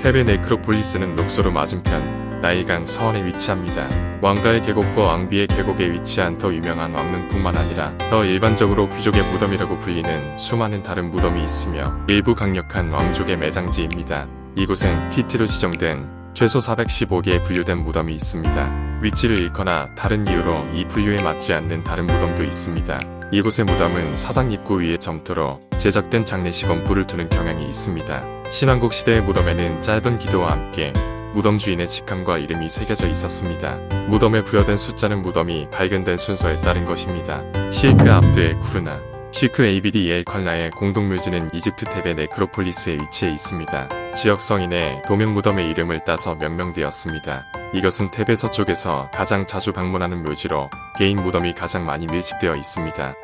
테베 네크로폴리스는 룩소르 맞은편 나일강 서원에 위치합니다. 왕가의 계곡과 왕비의 계곡에 위치한 더 유명한 왕릉뿐만 아니라 더 일반적으로 귀족의 무덤이라고 불리는 수많은 다른 무덤이 있으며 일부 강력한 왕족의 매장지입니다. 이곳엔 TT로 지정된 최소 415개의 분류된 무덤이 있습니다. 위치를 잃거나 다른 이유로 이 분류에 맞지 않는 다른 무덤도 있습니다. 이곳의 무덤은 사당 입구 위에 점토로 제작된 장례식원 불을 두는 경향이 있습니다. 신왕국 시대의 무덤에는 짧은 기도와 함께 무덤 주인의 직함과 이름이 새겨져 있었습니다. 무덤에 부여된 숫자는 무덤이 발견된 순서에 따른 것입니다. 시크 압드엘 쿠르나, 시크 ABD 엘 컬라의 공동묘지는 이집트 테베 네크로폴리스에 위치해 있습니다. 지역 성인의 도명 무덤의 이름을 따서 명명되었습니다. 이것은 테베 서쪽에서 가장 자주 방문하는 묘지로 개인 무덤이 가장 많이 밀집되어 있습니다.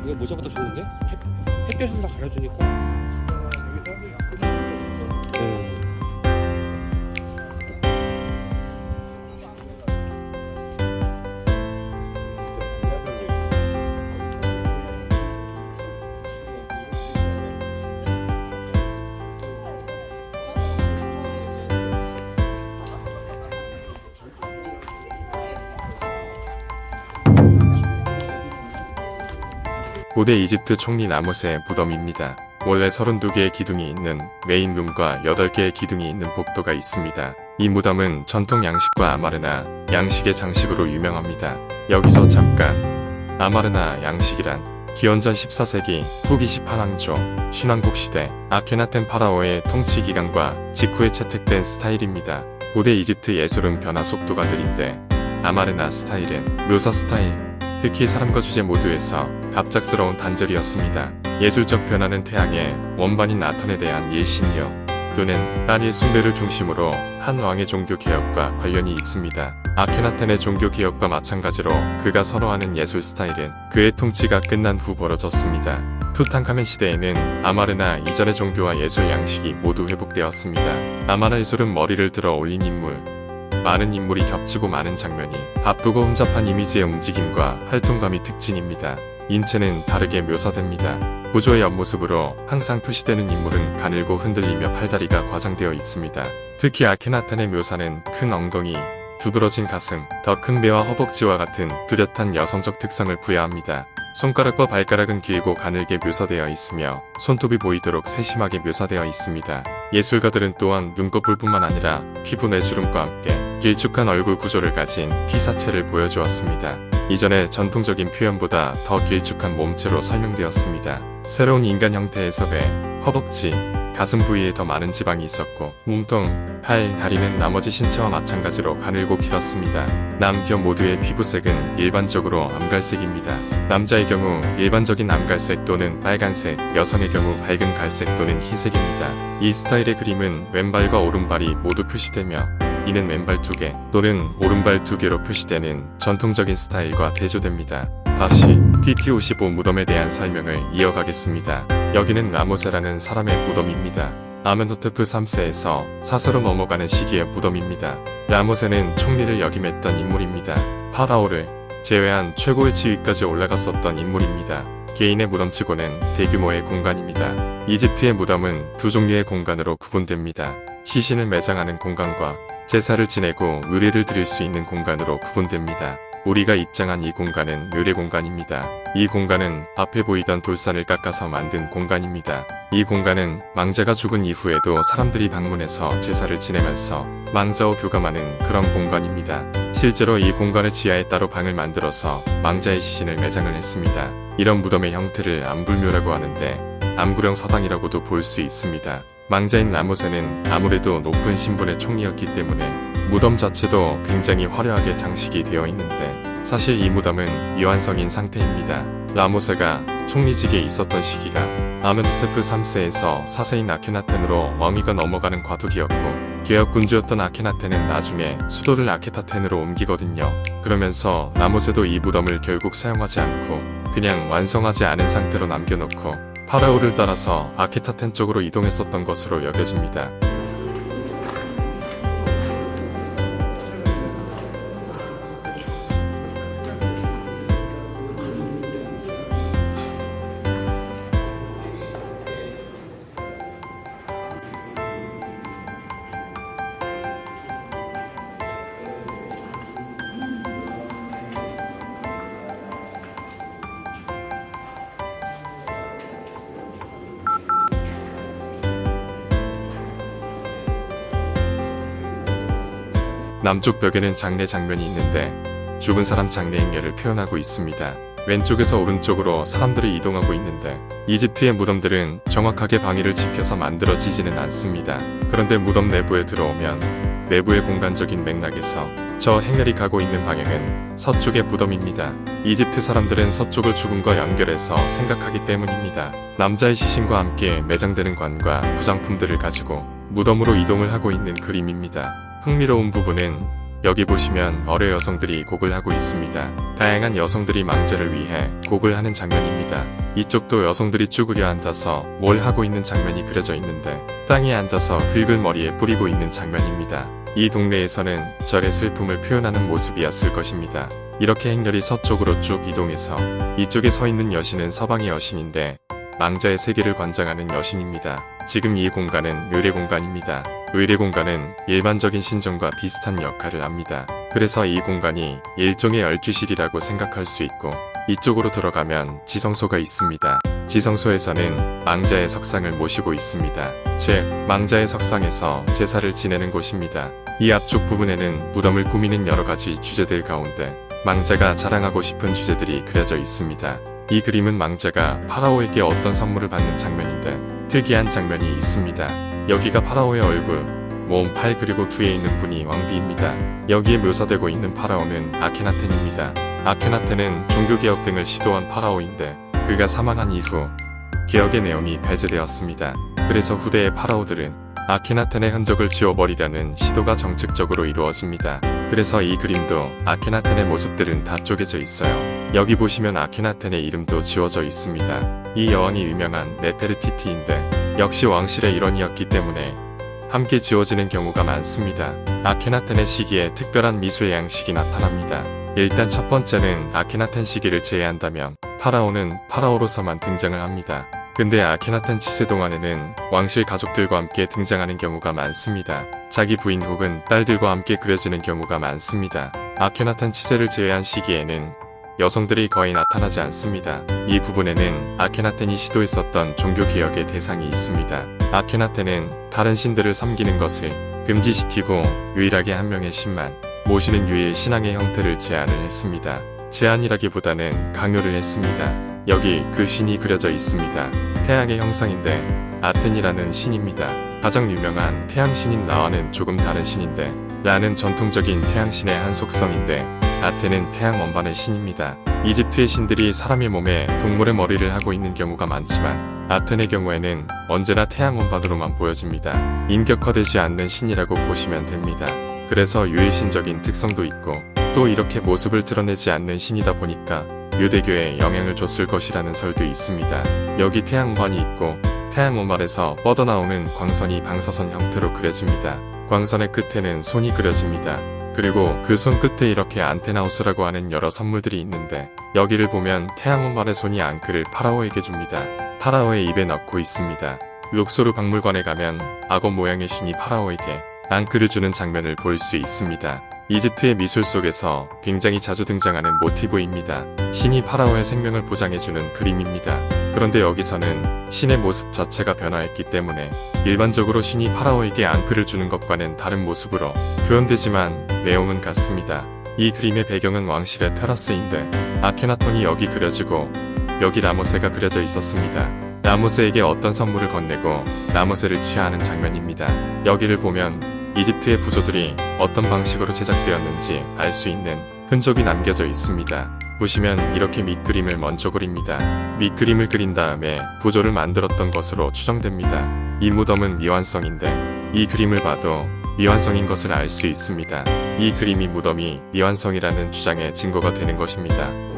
이거 모자보다 좋은데? 햇볕을 다 가려주니까. 네. 고대 이집트 총리 라모스의 무덤입니다. 원래 32개의 기둥이 있는 메인룸과 8개의 기둥이 있는 복도가 있습니다. 이 무덤은 전통 양식과 아마르나 양식의 장식으로 유명합니다. 여기서 잠깐, 아마르나 양식이란 기원전 14세기 후기 18왕조 신왕국 시대 아케나텐 파라오의 통치 기간과 직후에 채택된 스타일입니다. 고대 이집트 예술은 변화 속도가 느린데 아마르나 스타일은 묘사 스타일, 특히 사람과 주제 모두에서 갑작스러운 단절이었습니다. 예술적 변화는 태양의 원반인 아톤에 대한 일신료 또는 딸의 숭배를 중심으로 한 왕의 종교 개혁과 관련이 있습니다. 아케나텐의 종교 개혁과 마찬가지로 그가 선호하는 예술 스타일은 그의 통치가 끝난 후 벌어졌습니다. 투탕카멘 시대에는 아마르나 이전의 종교와 예술 양식이 모두 회복되었습니다. 아마르 예술은 머리를 들어 올린 인물, 많은 인물이 겹치고 많은 장면이 바쁘고 혼잡한 이미지의 움직임과 활동감이 특징입니다. 인체는 다르게 묘사됩니다. 구조의 옆모습으로 항상 표시되는 인물은 가늘고 흔들리며 팔다리가 과장되어 있습니다. 특히 아케나텐의 묘사는 큰 엉덩이, 두드러진 가슴, 더 큰 배와 허벅지와 같은 뚜렷한 여성적 특성을 부여합니다. 손가락과 발가락은 길고 가늘게 묘사되어 있으며 손톱이 보이도록 세심하게 묘사되어 있습니다. 예술가들은 또한 눈꺼풀뿐만 아니라 피부 내주름과 함께 길쭉한 얼굴 구조를 가진 피사체를 보여주었습니다. 이전에 전통적인 표현보다 더 길쭉한 몸체로 설명되었습니다. 새로운 인간 형태에서 배, 허벅지, 가슴 부위에 더 많은 지방이 있었고 몸통, 팔, 다리는 나머지 신체와 마찬가지로 가늘고 길었습니다. 남녀 모두의 피부색은 일반적으로 암갈색입니다. 남자의 경우 일반적인 암갈색 또는 빨간색, 여성의 경우 밝은 갈색 또는 흰색입니다. 이 스타일의 그림은 왼발과 오른발이 모두 표시되며 이는 왼발 2개 또는 오른발 2개로 표시되는 전통적인 스타일과 대조됩니다. 다시 TT55 무덤에 대한 설명을 이어가겠습니다. 여기는 라모세라는 사람의 무덤입니다. 아멘호테프 3세에서 4세로 넘어가는 시기의 무덤입니다. 라모세는 총리를 역임했던 인물입니다. 파라오를 제외한 최고의 지위까지 올라갔었던 인물입니다. 개인의 무덤치고는 대규모의 공간입니다. 이집트의 무덤은 두 종류의 공간으로 구분됩니다. 시신을 매장하는 공간과 제사를 지내고 의례를 드릴 수 있는 공간으로 구분됩니다. 우리가 입장한 이 공간은 묘례 공간입니다. 이 공간은 앞에 보이던 돌산을 깎아서 만든 공간입니다. 이 공간은 망자가 죽은 이후에도 사람들이 방문해서 제사를 지내면서 망자와 교감하는 그런 공간입니다. 실제로 이 공간의 지하에 따로 방을 만들어서 망자의 시신을 매장을 했습니다. 이런 무덤의 형태를 암불묘라고 하는데 암구령 서당이라고도 볼 수 있습니다. 망자인 라모세는 아무래도 높은 신분의 총리였기 때문에 무덤 자체도 굉장히 화려하게 장식이 되어 있는데 사실 이 무덤은 미완성인 상태입니다. 라모세가 총리직에 있었던 시기가 아멘호테프 3세에서 4세인 아케나텐으로 왕위가 넘어가는 과도기였고 개혁군주였던 아케나텐은 나중에 수도를 아케타텐으로 옮기거든요. 그러면서 나모세도 이 무덤을 결국 사용하지 않고 그냥 완성하지 않은 상태로 남겨놓고 파라오를 따라서 아케타텐 쪽으로 이동했었던 것으로 여겨집니다. 남쪽 벽에는 장례 장면이 있는데 죽은 사람 장례 행렬을 표현하고 있습니다. 왼쪽에서 오른쪽으로 사람들이 이동하고 있는데 이집트의 무덤들은 정확하게 방위를 지켜서 만들어지지는 않습니다. 그런데 무덤 내부에 들어오면 내부의 공간적인 맥락에서 저 행렬이 가고 있는 방향은 서쪽의 무덤입니다. 이집트 사람들은 서쪽을 죽음과 연결해서 생각하기 때문입니다. 남자의 시신과 함께 매장되는 관과 부장품들을 가지고 무덤으로 이동을 하고 있는 그림입니다. 흥미로운 부분은 여기 보시면 어려 여성들이 곡을 하고 있습니다. 다양한 여성들이 망자를 위해 곡을 하는 장면입니다. 이쪽도 여성들이 쭈그려 앉아서 뭘 하고 있는 장면이 그려져 있는데 땅에 앉아서 흙을 머리에 뿌리고 있는 장면입니다. 이 동네에서는 절의 슬픔을 표현하는 모습이었을 것입니다. 이렇게 행렬이 서쪽으로 쭉 이동해서 이쪽에 서 있는 여신은 서방의 여신인데 망자의 세계를 관장하는 여신입니다. 지금 이 공간은 의례 공간입니다. 의례 공간은 일반적인 신전과 비슷한 역할을 합니다. 그래서 이 공간이 일종의 열귀실이라고 생각할 수 있고 이쪽으로 들어가면 지성소가 있습니다. 지성소에서는 망자의 석상을 모시고 있습니다. 즉, 망자의 석상에서 제사를 지내는 곳입니다. 이 앞쪽 부분에는 무덤을 꾸미는 여러가지 주제들 가운데 망자가 자랑하고 싶은 주제들이 그려져 있습니다. 이 그림은 망자가 파라오에게 어떤 선물을 받는 장면인데 특이한 장면이 있습니다. 여기가 파라오의 얼굴, 몸, 팔 그리고 뒤에 있는 분이 왕비입니다. 여기에 묘사되고 있는 파라오는 아케나텐입니다. 아케나텐은 종교개혁 등을 시도한 파라오인데 그가 사망한 이후 개혁의 내용이 배제되었습니다. 그래서 후대의 파라오들은 아케나텐의 흔적을 지워버리려는 시도가 정책적으로 이루어집니다. 그래서 이 그림도 아케나텐의 모습들은 다 쪼개져 있어요. 여기 보시면 아케나텐의 이름도 지워져 있습니다. 이 여왕이 유명한 네페르티티인데 역시 왕실의 일원이었기 때문에 함께 지워지는 경우가 많습니다. 아케나텐의 시기에 특별한 미술 양식이 나타납니다. 일단 첫 번째는 아케나텐 시기를 제외한다면 파라오는 파라오로서만 등장을 합니다. 근데 아케나텐 치세 동안에는 왕실 가족들과 함께 등장하는 경우가 많습니다. 자기 부인 혹은 딸들과 함께 그려지는 경우가 많습니다. 아케나텐 치세를 제외한 시기에는 여성들이 거의 나타나지 않습니다. 이 부분에는 아케나텐이 시도했었던 종교개혁의 대상이 있습니다. 아케나텐은 다른 신들을 섬기는 것을 금지시키고 유일하게 한 명의 신만 모시는 유일 신앙의 형태를 제안을 했습니다. 제안이라기보다는 강요를 했습니다. 여기 그 신이 그려져 있습니다. 태양의 형상인데 아텐이라는 신입니다. 가장 유명한 태양신인 라와는 조금 다른 신인데 라는 전통적인 태양신의 한 속성인데 아텐은 태양 원반의 신입니다. 이집트의 신들이 사람의 몸에 동물의 머리를 하고 있는 경우가 많지만 아텐의 경우에는 언제나 태양 원반으로만 보여집니다. 인격화되지 않는 신이라고 보시면 됩니다. 그래서 유일신적인 특성도 있고 또 이렇게 모습을 드러내지 않는 신이다 보니까 유대교에 영향을 줬을 것이라는 설도 있습니다. 여기 태양관이 있고 태양 원반에서 뻗어나오는 광선이 방사선 형태로 그려집니다. 광선의 끝에는 손이 그려집니다. 그리고 그 손 끝에 이렇게 안테나우스라고 하는 여러 선물들이 있는데 여기를 보면 태양 원반의 손이 앙크를 파라오에게 줍니다. 파라오의 입에 넣고 있습니다. 룩소르 박물관에 가면 악어 모양의 신이 파라오에게 앙크를 주는 장면을 볼 수 있습니다. 이집트의 미술 속에서 굉장히 자주 등장하는 모티브입니다. 신이 파라오의 생명을 보장해주는 그림입니다. 그런데 여기서는 신의 모습 자체가 변화했기 때문에 일반적으로 신이 파라오에게 앙크를 주는 것과는 다른 모습으로 표현되지만 내용은 같습니다. 이 그림의 배경은 왕실의 테라스인데 아케나톤이 여기 그려지고 여기 라모세가 그려져 있었습니다. 라모세에게 어떤 선물을 건네고 라모세를 치하하는 장면입니다. 여기를 보면 이집트의 부조들이 어떤 방식으로 제작되었는지 알 수 있는 흔적이 남겨져 있습니다. 보시면 이렇게 밑그림을 먼저 그립니다. 밑그림을 그린 다음에 구조를 만들었던 것으로 추정됩니다. 이 무덤은 미완성인데 이 그림을 봐도 미완성인 것을 알 수 있습니다. 이 그림이 무덤이 미완성이라는 주장의 증거가 되는 것입니다.